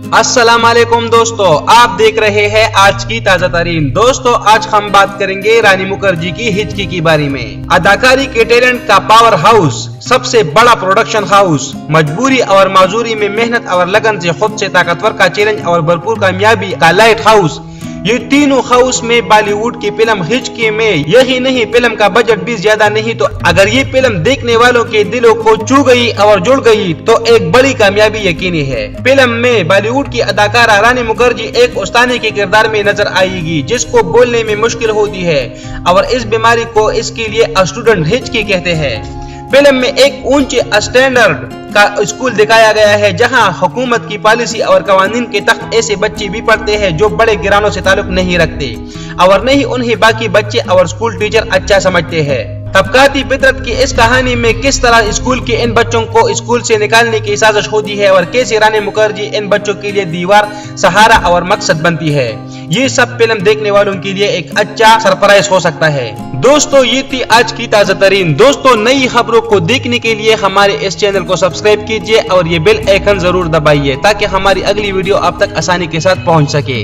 अस्सलाम वालेकुम दोस्तों, आप देख रहे हैं आज की ताजा तरीन। दोस्तों, आज हम बात करेंगे रानी मुखर्जी की हिचकी के बारे में। अदाकारी के टैलेंट का पावर हाउस, सबसे बड़ा प्रोडक्शन हाउस, मजबूरी और माजूरी में मेहनत और लगन से खुद से ताकतवर का चैलेंज और भरपूर कामयाबी का लाइट हाउस, ये तीनों हाउस में बॉलीवुड की फिल्म हिचकी में। यही नहीं, फिल्म का बजट भी ज्यादा नहीं, तो अगर ये फिल्म देखने वालों के दिलों को छू गई और जुड़ गई तो एक बड़ी कामयाबी यकीनी है। फिल्म में बॉलीवुड की अदाकारा रानी मुखर्जी एक उस्तानी के किरदार में नजर आएगी, जिसको बोलने में मुश्किल होती है और इस बीमारी को इसके लिए स्टूडेंट हिचकी कहते हैं। फिल्म में एक ऊंचे स्टैंडर्ड का स्कूल दिखाया गया है, जहां हुकूमत की पॉलिसी और कवानीन के तहत ऐसे बच्चे भी पढ़ते हैं जो बड़े गिरानों से ताल्लुक नहीं रखते और नहीं उन्हें बाकी बच्चे और स्कूल टीचर अच्छा समझते हैं। तबकाती फितरत की इस कहानी में किस तरह स्कूल के इन बच्चों को स्कूल से निकालने की साजिश होती है और कैसे रानी मुखर्जी इन बच्चों के लिए दीवार, सहारा और मकसद बनती है, ये सब फिल्म देखने वालों के लिए एक अच्छा सरप्राइज हो सकता है। दोस्तों, ये थी आज की ताजा तरीन। दोस्तों, नई खबरों को देखने के लिए हमारे इस चैनल को सब्सक्राइब कीजिए और ये बेल आइकन जरूर दबाइए ताकि हमारी अगली वीडियो आप तक आसानी के साथ पहुंच सके।